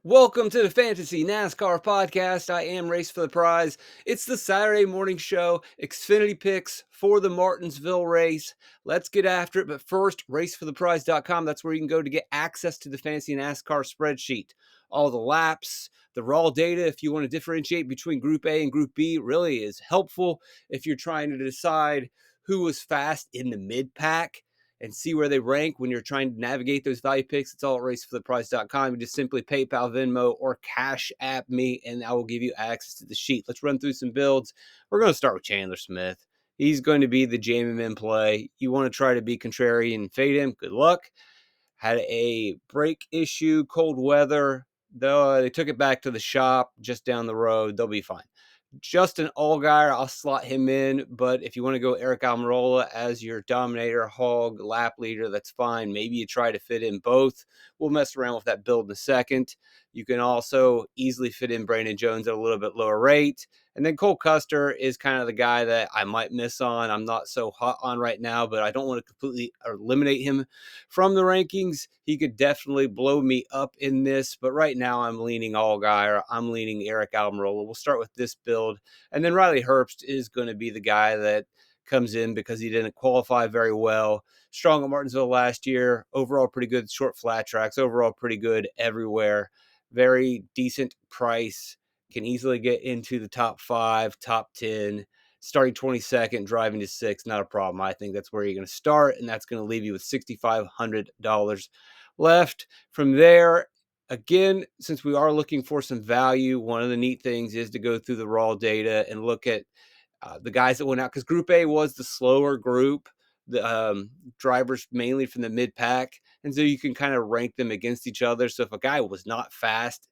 Welcome to the Fantasy NASCAR podcast. I am Race for the Prize. It's the Saturday morning show, Xfinity picks for the Martinsville race. Let's get after it. But first, racefortheprize.com. That's where you can go to get access to the Fantasy NASCAR spreadsheet. All the laps, the raw data, if you want to differentiate between Group A and Group B, really is helpful if you're trying to decide who was fast in the mid-pack and see where they rank when you're trying to navigate those value picks. It's all at racefortheprize.com. You just simply PayPal, Venmo, or Cash App me, and I will give you access to the sheet. Let's run through some builds. We're going to start with Chandler Smith. He's going to be the JMM play. You want to try to be contrarian and fade him. Good luck. Had a brake issue, cold weather. Though they took it back to the shop just down the road. They'll be fine. Justin Allgaier, I'll slot him in, but if you want to go Eric Almirola as your dominator, hog, lap leader, that's fine. Maybe you try to fit in both. We'll mess around with that build in a second. You can also easily fit in Brandon Jones at a little bit lower rate. And then Cole Custer is kind of the guy that I might miss on. I'm not so hot on right now, but I don't want to completely eliminate him from the rankings. He could definitely blow me up in this, but right now I'm leaning Allgaier. I'm leaning Eric Almirola. We'll start with this build. And then Riley Herbst is going to be the guy that comes in because he didn't qualify very well. Strong at Martinsville last year. Overall pretty good short flat tracks. Overall pretty good everywhere. Very decent price. Can easily get into the top 5, top 10. Starting 22nd, driving to 6th, not a problem. I think that's where you're going to start, and that's going to leave you with $6,500 left. From there, again, since we are looking for some value, one of the neat things is to go through the raw data and look at the guys that went out, because Group A was the slower group, the drivers mainly from the mid-pack, and so you can kind of rank them against each other. So if a guy was not fast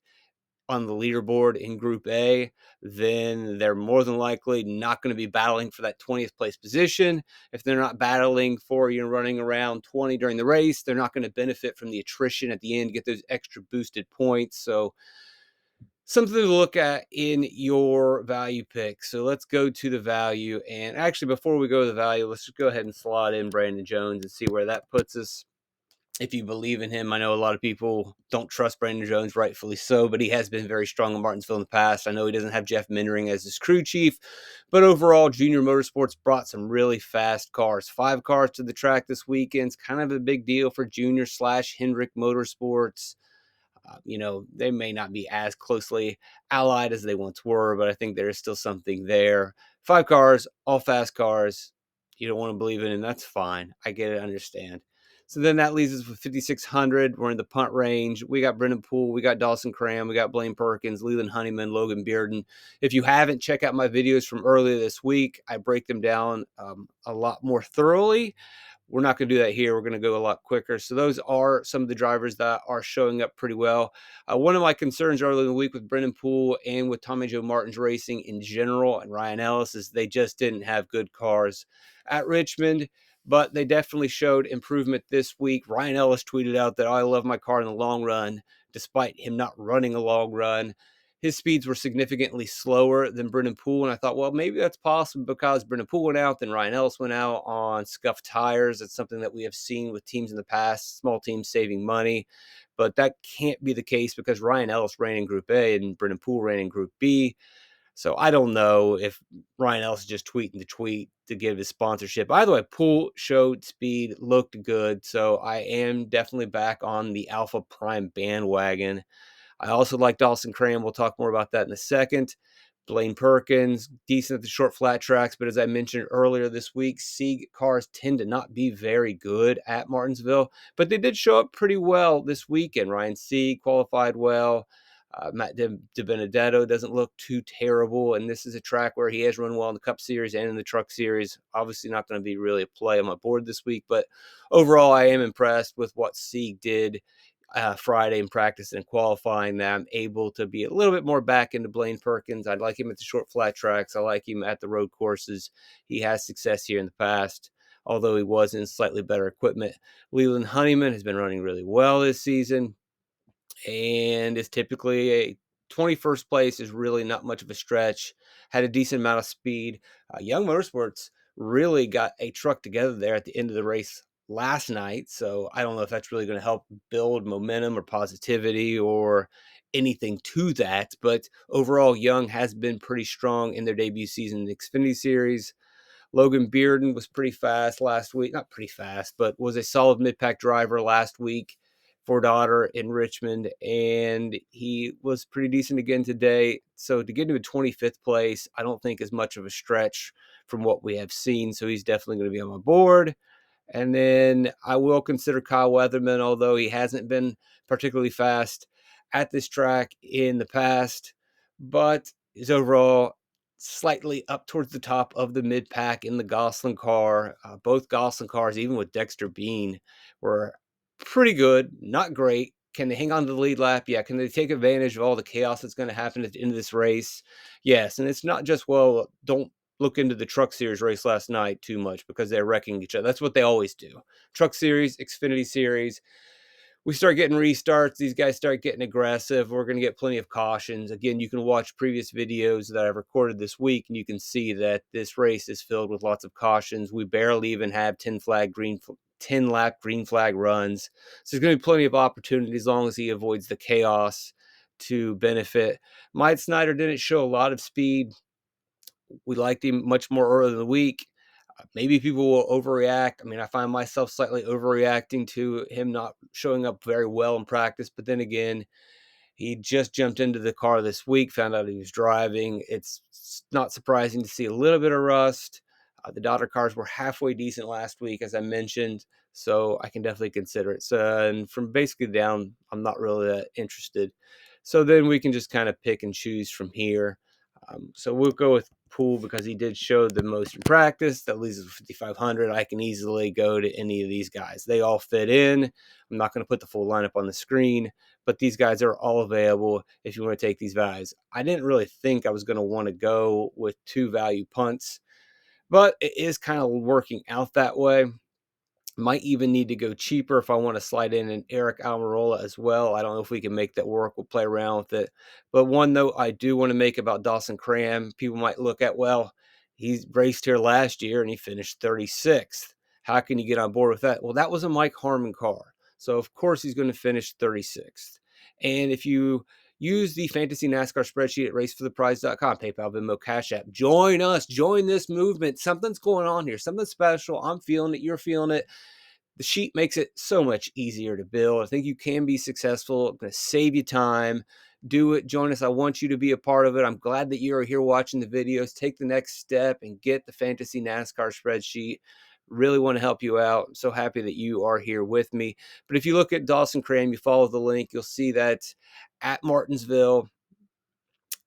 on the leaderboard in Group A, then they're more than likely not going to be battling for that 20th place position. If they're not battling for, running around 20 during the race, they're not going to benefit from the attrition at the end, get those extra boosted points. So something to look at in your value pick. So let's go to the value. And actually, before we go to the value, let's just go ahead and slot in Brandon Jones and see where that puts us. If you believe in him, I know a lot of people don't trust Brandon Jones, rightfully so, but he has been very strong in Martinsville in the past. I know he doesn't have Jeff Mindering as his crew chief, but overall, Junior Motorsports brought some really fast cars. 5 cars to the track this weekend. It's kind of a big deal for Junior / Hendrick Motorsports. They may not be as closely allied as they once were, but I think there is still something there. 5 cars, all fast cars. You don't want to believe in him, that's fine. I get it, I understand. So then that leaves us with 5,600. We're in the punt range. We got Brendan Poole. We got Dawson Cram. We got Blaine Perkins, Leland Honeyman, Logan Bearden. If you haven't, check out my videos from earlier this week. I break them down a lot more thoroughly. We're not going to do that here. We're going to go a lot quicker. So those are some of the drivers that are showing up pretty well. One of my concerns earlier in the week with Brendan Poole and with Tommy Joe Martin's racing in general and Ryan Ellis is they just didn't have good cars at Richmond, but they definitely showed improvement this week. Ryan Ellis tweeted out that I love my car in the long run, despite him not running a long run. His speeds were significantly slower than Brendan Poole, and I thought, well, maybe that's possible because Brendan Poole went out, then Ryan Ellis went out on scuffed tires. It's something that we have seen with teams in the past, small teams saving money, but that can't be the case because Ryan Ellis ran in Group A and Brendan Poole ran in Group B. So I don't know if Ryan Ellis is just tweeting the tweet to give his sponsorship. Either way, Poole showed speed, looked good, so I am definitely back on the Alpha Prime bandwagon. I also like Dawson Cram. We'll talk more about that in a second. Blaine Perkins, decent at the short flat tracks, but as I mentioned earlier this week, Sieg cars tend to not be very good at Martinsville, but they did show up pretty well this weekend. Ryan Sieg qualified well. Matt DiBenedetto doesn't look too terrible, and this is a track where he has run well in the Cup Series and in the Truck Series. Obviously not going to be really a play on my board this week, but overall I am impressed with what Sieg did Friday in practice and qualifying, that I'm able to be a little bit more back into Blaine Perkins. I'd like him at the short flat tracks. I like him at the road courses. He has success here in the past, although he was in slightly better equipment. Leland Honeyman has been running really well this season and is typically a 21st place is really not much of a stretch. Had a decent amount of speed. Young Motorsports really got a truck together there at the end of the race last night, so I don't know if that's really going to help build momentum or positivity or anything to that. But overall, Young has been pretty strong in their debut season in the Xfinity Series. Logan Bearden was pretty fast last week. Not pretty fast, but was a solid mid-pack driver last week for Daughter in Richmond, and he was pretty decent again today. So to get to a 25th place, I don't think is much of a stretch from what we have seen. So he's definitely going to be on my board. And then I will consider Kyle Weatherman, although he hasn't been particularly fast at this track in the past, but is overall slightly up towards the top of the mid pack in the Gosselin car. Both Gosselin cars, even with Dexter Bean, were pretty good, not great. Can they hang on to the lead lap? Yeah. Can they take advantage of all the chaos that's going to happen at the end of this race? Yes. And it's not just, well, don't look into the Truck Series race last night too much because they're wrecking each other. That's what they always do. Truck Series, Xfinity Series. We start getting restarts. These guys start getting aggressive. We're going to get plenty of cautions. Again, you can watch previous videos that I've recorded this week, and you can see that this race is filled with lots of cautions. We barely even have 10 lap green flag runs. So there's going to be plenty of opportunities as long as he avoids the chaos to benefit. Mike Snyder didn't show a lot of speed. We liked him much more early in the week. Maybe people will overreact. I mean, I find myself slightly overreacting to him not showing up very well in practice. But then again, he just jumped into the car this week, found out he was driving. It's not surprising to see a little bit of rust. The daughter cars were halfway decent last week, as I mentioned, so I can definitely consider it. So, and from basically down, I'm not really that interested. So then we can just kind of pick and choose from here. So we'll go with Poole because he did show the most in practice. That leaves us 5,500. I can easily go to any of these guys. They all fit in. I'm not going to put the full lineup on the screen, but these guys are all available if you want to take these values. I didn't really think I was going to want to go with 2 value punts, but it is kind of working out that way. Might even need to go cheaper if I want to slide in an Eric Almirola as well. I don't know if we can make that work. We'll play around with it. But one note I do want to make about Dawson Cram, people might look at, well, he's raced here last year and he finished 36th. How can you get on board with that? Well, that was a Mike Harmon car. So, of course, he's going to finish 36th. And if you use the Fantasy NASCAR spreadsheet at racefortheprize.com, PayPal, Venmo, Cash App, join us. Join this movement. Something's going on here. Something special. I'm feeling it. You're feeling it. The sheet makes it so much easier to build. I think you can be successful. I'm going to save you time. Do it. Join us. I want you to be a part of it. I'm glad that you are here watching the videos. Take the next step and get the Fantasy NASCAR spreadsheet. Really want to help you out. I'm so happy that you are here with me. But if you look at Dawson Cram, you follow the link, you'll see that at Martinsville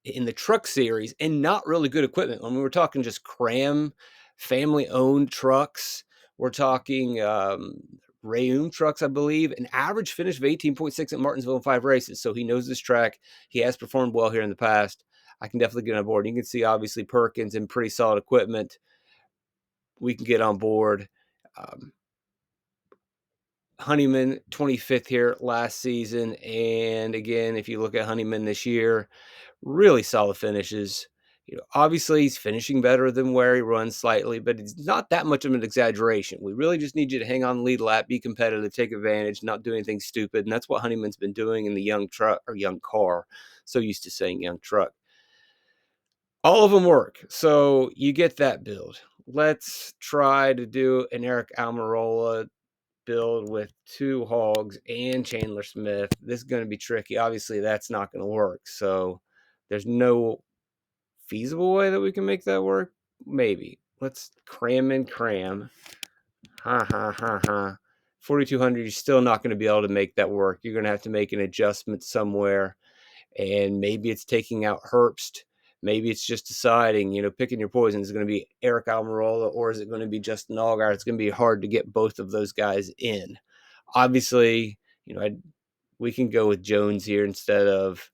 in the Truck Series, and not really good equipment. I mean, we're talking just Cram family-owned trucks. We're talking Rayum trucks, I believe. An average finish of 18.6 at Martinsville in 5 races. So he knows this track. He has performed well here in the past. I can definitely get on board. You can see, obviously, Perkins and pretty solid equipment. We can get on board. Honeyman 25th here last season. And again, if you look at Honeyman this year, really solid finishes. Obviously he's finishing better than where he runs slightly, but it's not that much of an exaggeration. We really just need you to hang on the lead lap, be competitive, take advantage, not do anything stupid. And that's what Honeyman's been doing in the young truck or young car. So used to saying young truck. All of them work. So you get that build. Let's try to do an Eric Almirola build with 2 hogs and Chandler Smith. This is going to be tricky. Obviously, that's not going to work. So there's no feasible way that we can make that work. Maybe. Let's cram and cram. Ha ha ha ha. 4,200, you're still not going to be able to make that work. You're going to have to make an adjustment somewhere. And maybe it's taking out Herbst. Maybe it's just deciding, picking your poison. Is it going to be Eric Almirola or is it going to be Justin Allgaier? It's going to be hard to get both of those guys in. Obviously, we can go with Jones here instead of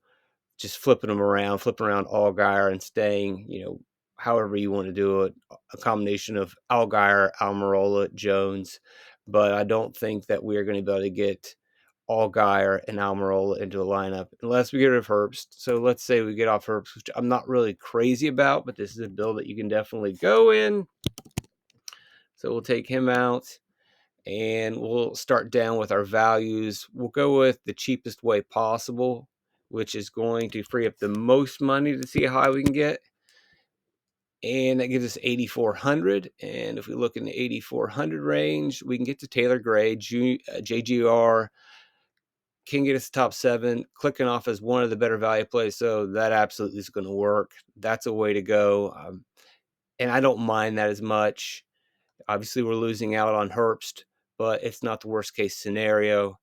just flipping around Allgaier and staying, however you want to do it, a combination of Allgaier, Almirola, Jones. But I don't think that we are going to be able to get Allgaier and Almirola into a lineup unless we get rid of Herbst. So let's say we get off Herbst, which I'm not really crazy about, but this is a build that you can definitely go in. So we'll take him out and we'll start down with our values. We'll go with the cheapest way possible, which is going to free up the most money to see how high we can get. And that gives us 8,400. And if we look in the 8,400 range, we can get to Taylor Gray, JGR, can get us top 7, clicking off as one of the better value plays. So that absolutely is going to work. That's a way to go. And I don't mind that as much. Obviously, we're losing out on Herbst, but it's not the worst case scenario.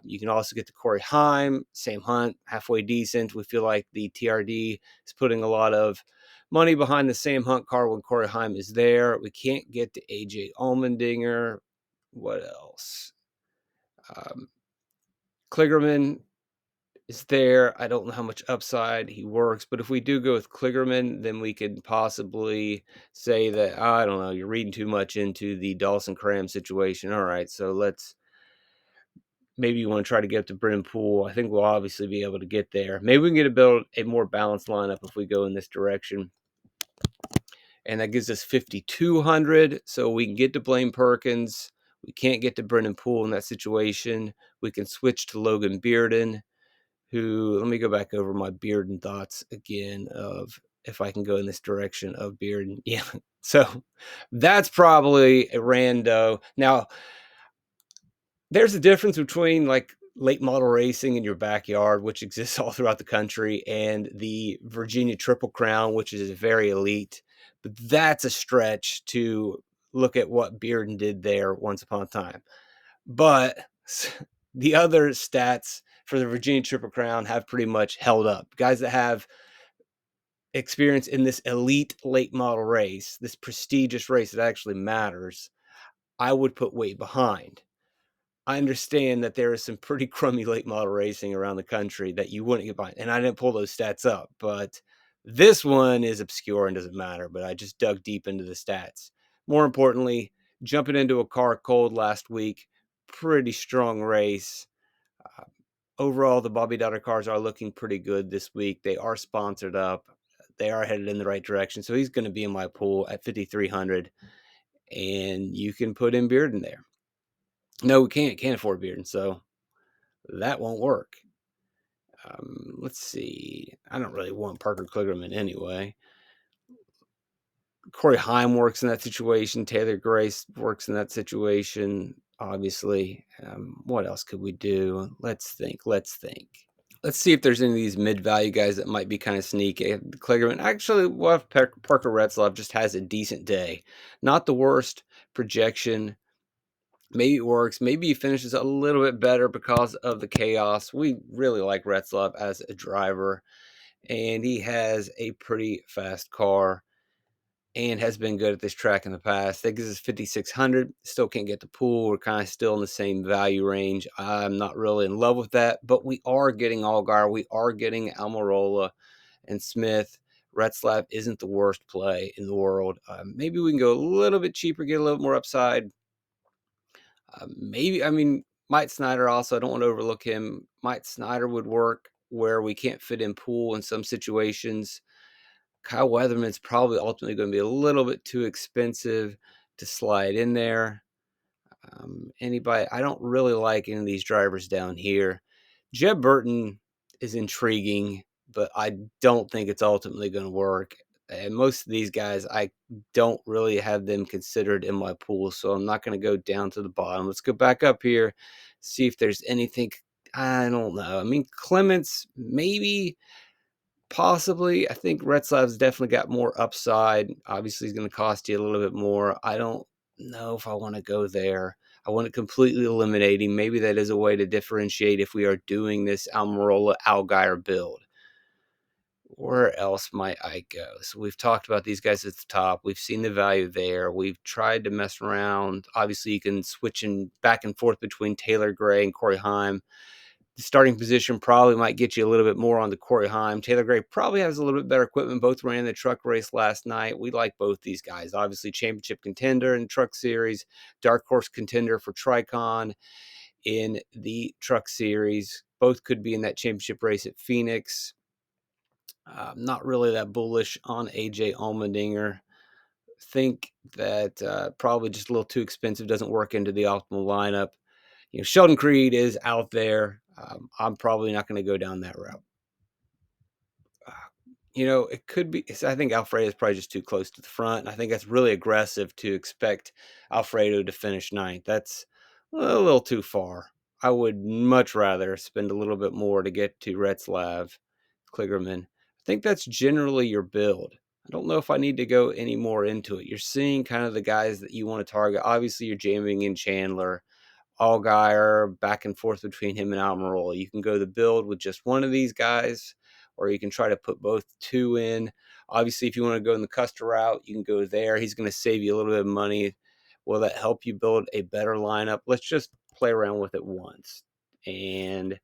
You can also get to Corey Heim, same hunt, halfway decent. We feel like the TRD is putting a lot of money behind the same hunt car when Corey Heim is there. We can't get to AJ Allmendinger. What else? Kligerman is there. I don't know how much upside he works, but if we do go with Kligerman, then we could possibly say that, I don't know, you're reading too much into the Dawson Cram situation. All right, so maybe you want to try to get up to Brennan Poole. I think we'll obviously be able to get there. Maybe we can build a more balanced lineup if we go in this direction. And that gives us 5,200. So we can get to Blaine Perkins. We can't get to Brennan Poole in that situation. We can switch to Logan Bearden, who, let me go back over my Bearden thoughts again of if I can go in this direction of Bearden. Yeah. So that's probably a rando. Now, there's a difference between like late model racing in your backyard, which exists all throughout the country, and the Virginia Triple Crown, which is very elite. But that's a stretch to look at what Bearden did there once upon a time. But the other stats for the Virginia Triple Crown have pretty much held up. Guys that have experience in this elite late model race, this prestigious race that actually matters, I would put way behind. I understand that there is some pretty crummy late model racing around the country that you wouldn't get behind. And I didn't pull those stats up, but this one is obscure and doesn't matter. But I just dug deep into the stats. More importantly, jumping into a car cold last week, pretty strong race. Overall, the Bobby Daughter cars are looking pretty good this week. They are sponsored up. They are headed in the right direction. So he's going to be in my pool at 5,300. And you can put in Bearden there. No, we can't afford Bearden, so that won't work. Let's see. I don't really want Parker Kligerman anyway. Corey Heim works in that situation. Taylor Grace works in that situation, obviously. What else could we do? Let's think. Let's see if there's any of these mid-value guys that might be kind of sneaky. Kligerman, actually, well, Parker Retzlaff just has a decent day. Not the worst projection. Maybe it works. Maybe he finishes a little bit better because of the chaos. We really like Retzlaff as a driver, and he has a pretty fast car and has been good at this track in the past. That gives us 5,600. Still can't get the pool. We're kind of still in the same value range. I'm not really in love with that, but we are getting Allgaier. We are getting Almirola and Smith. Retzlaff isn't the worst play in the world. Maybe we can go a little bit cheaper, get a little more upside. Mike Snyder also, I don't want to overlook him. Mike Snyder would work where we can't fit in Pool in some situations. Kyle Weatherman's probably ultimately going to be a little bit too expensive to slide in there. Anybody, I don't really like any of these drivers down here. Jeb Burton is intriguing, but I don't think it's ultimately going to work. And most of these guys, I don't really have them considered in my pool, so I'm not going to go down to the bottom. Let's go back up here, see if there's anything. I don't know. I mean, Clements, maybe, possibly. I think Retzlaff's definitely got more upside. Obviously, he's going to cost you a little bit more. I don't know if I want to go there. I want to completely eliminate him. Maybe that is a way to differentiate if we are doing this Almirola Allgaier build. Where else might I go? So we've talked about these guys at the top. We've seen the value there. We've tried to mess around. Obviously, you can switch in back and forth between Taylor Gray and Corey Heim. The starting position probably might get you a little bit more on the Corey Heim. Taylor Gray probably has a little bit better equipment. Both ran the truck race last night. We like both these guys. Obviously, championship contender in Truck Series, dark horse contender for Tricon in the Truck Series. Both could be in that championship race at Phoenix. Not really that bullish on AJ Allmendinger. Think that probably just a little too expensive, doesn't work into the optimal lineup. Sheldon Creed is out there. I'm probably not going to go down that route. It could be. I think Alfredo is probably just too close to the front. And I think that's really aggressive to expect Alfredo to finish ninth. That's a little too far. I would much rather spend a little bit more to get to Retzlaff, Kligerman. I think that's generally your build. I don't know if I need to go any more into it. You're seeing kind of the guys that you want to target. Obviously, you're jamming in Chandler, Allgaier, back and forth between him and Almirola. You can go the build with just one of these guys, or you can try to put both two in. Obviously, if you want to go in the Custer route, you can go there. He's going to save you a little bit of money. Will that help you build a better lineup? Let's just play around with it once. And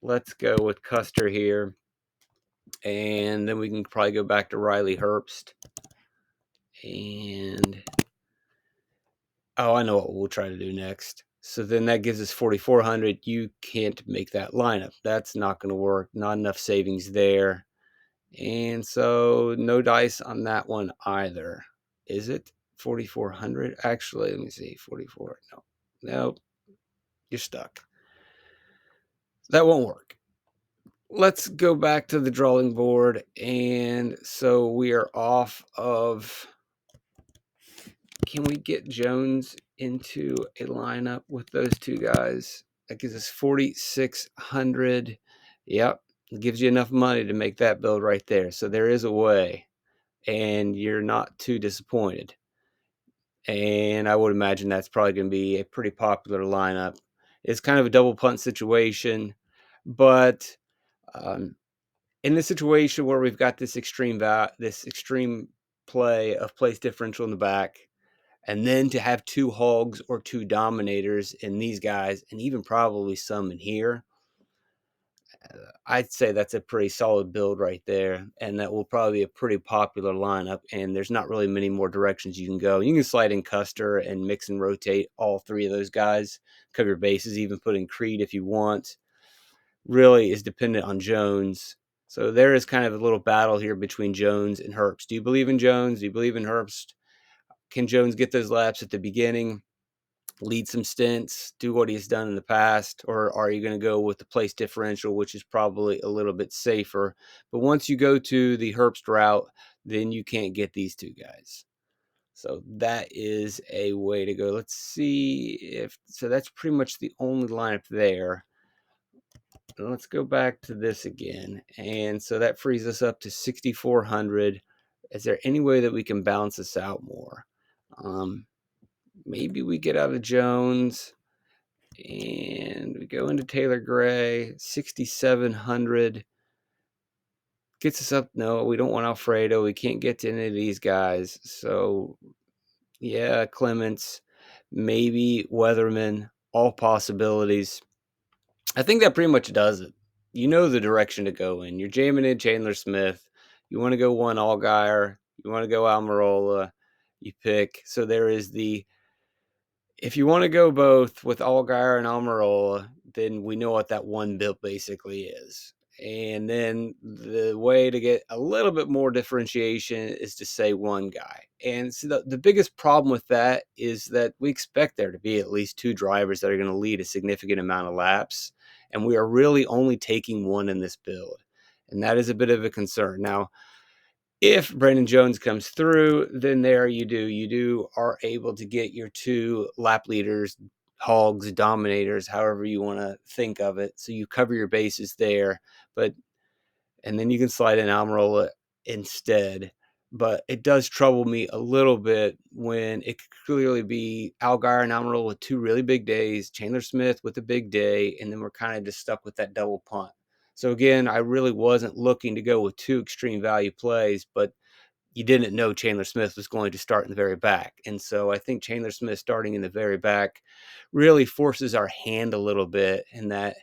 let's go with Custer here. And then we can probably go back to Riley Herbst. And I know what we'll try to do next. So then that gives us 4,400. You can't make that lineup. That's not going to work. Not enough savings there. And so no dice on that one either. Is it 4,400? Actually, let me see. 44. No, you're stuck. That won't work. Let's go back to the drawing board. And so we are off of. Can we get Jones into a lineup with those two guys? That gives us 4,600. Yep. It gives you enough money to make that build right there. So there is a way, and you're not too disappointed. And I would imagine that's probably going to be a pretty popular lineup. It's kind of a double punt situation, but in the situation where we've got this extreme play of place differential in the back, and then to have two hogs or two dominators in these guys, and even probably some in here, I'd say that's a pretty solid build right there. And that will probably be a pretty popular lineup. And there's not really many more directions you can go. You can slide in Custer and mix and rotate all three of those guys, cover your bases, even put in Creed if you want. Really is dependent on Jones. So there is kind of a little battle here between Jones and Herbst. Do you believe in Jones? Do you believe in Herbst? Can Jones get those laps at the beginning, lead some stints, do what he's done in the past, or are you going to go with the place differential, which is probably a little bit safer? But once you go to the Herbst route, then you can't get these two guys. So that is a way to go. Let's see if so. That's pretty much the only lineup there. Let's go back to this again. And so that frees us up to 6,400. Is there any way that we can balance this out more? Maybe we get out of Jones and we go into Taylor Gray. 6,700 gets us up. No, we don't want Alfredo. We can't get to any of these guys. So yeah, Clements, maybe Weatherman, all possibilities. I think that pretty much does it. You know the direction to go in. You're jamming in Chandler Smith. You want to go one Allgaier. You want to go Almirola. You pick. So there is if you want to go both with Allgaier and Almirola, then we know what that one build basically is. And then the way to get a little bit more differentiation is to say one guy. And so the biggest problem with that is that we expect there to be at least two drivers that are going to lead a significant amount of laps. And we are really only taking one in this build. And that is a bit of a concern. Now, if Brandon Jones comes through, then there you are able to get your two lap leaders, hogs, dominators, however you want to think of it. So you cover your bases there, and then you can slide in Almirola instead. But it does trouble me a little bit when it could clearly be Allgaier and Almirola with two really big days, Chandler Smith with a big day, and then we're kind of just stuck with that double punt. So again, I really wasn't looking to go with two extreme value plays, but you didn't know Chandler Smith was going to start in the very back. And so I think Chandler Smith starting in the very back really forces our hand a little bit, and that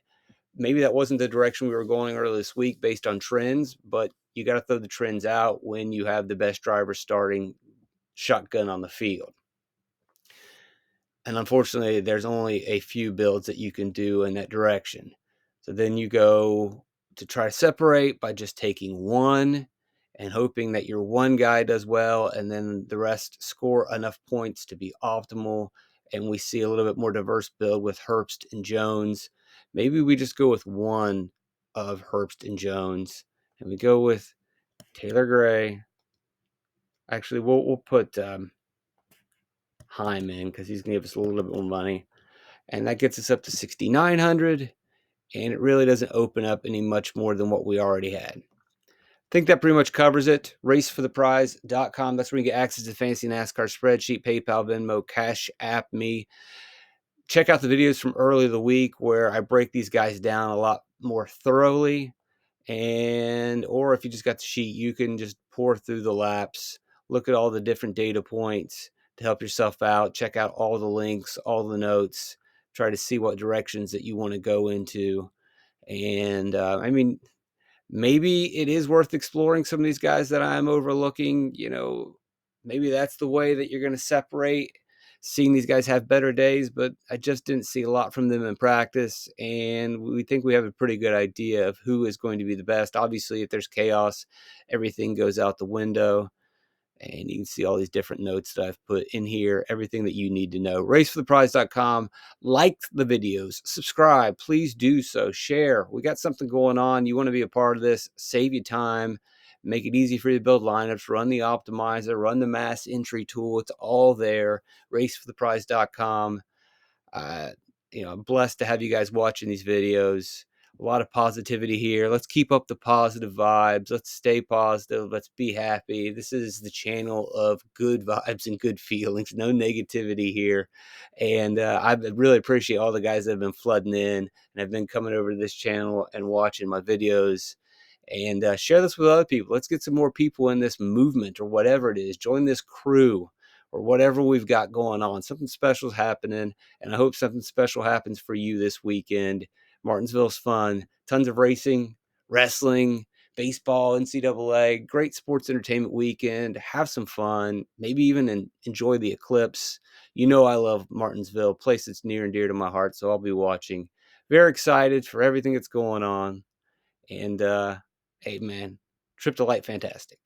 maybe that wasn't the direction we were going earlier this week based on trends, but you got to throw the trends out when you have the best driver starting shotgun on the field. And unfortunately, there's only a few builds that you can do in that direction. So then you go to try to separate by just taking one and hoping that your one guy does well, and then the rest score enough points to be optimal. And we see a little bit more diverse build with Herbst and Jones. Maybe we just go with one of Herbst and Jones, and we go with Taylor Gray. Actually, we'll put Heim in because he's going to give us a little bit more money. And that gets us up to 6,900. And it really doesn't open up any much more than what we already had. I think that pretty much covers it. Racefortheprize.com. That's where you get access to fancy NASCAR spreadsheet, PayPal, Venmo, Cash App me. Check out the videos from earlier the week where I break these guys down a lot more thoroughly. Or if you just got the sheet, you can just pour through the laps, look at all the different data points to help yourself out. Check out all the links, all the notes, try to see what directions that you want to go into. And I mean, maybe it is worth exploring some of these guys that I'm overlooking. Maybe that's the way that you're going to separate, seeing these guys have better days, but I just didn't see a lot from them in practice. And we think we have a pretty good idea of who is going to be the best. Obviously, if there's chaos, everything goes out the window. And you can see all these different notes that I've put in here, everything that you need to know. Racefortheprize.com. Like the videos, subscribe, please do so, share. We got something going on. You want to be a part of this, save you time, make it easy for you to build lineups, run the optimizer, run the mass entry tool. It's all there. Racefortheprize.com. I'm blessed to have you guys watching these videos. A lot of positivity here. Let's keep up the positive vibes. Let's stay positive. Let's be happy. This is the channel of good vibes and good feelings. No negativity here. And I really appreciate all the guys that have been flooding in and have been coming over to this channel and watching my videos. And share this with other people. Let's get some more people in this movement or whatever it is. Join this crew or whatever we've got going on. Something special is happening, and I hope something special happens for you this weekend. Martinsville's fun. Tons of racing, wrestling, baseball, NCAA. Great sports entertainment weekend. Have some fun. Maybe even enjoy the eclipse. I love Martinsville, a place that's near and dear to my heart, so I'll be watching. Very excited for everything that's going on. And, hey, man, Trip to Light, fantastic.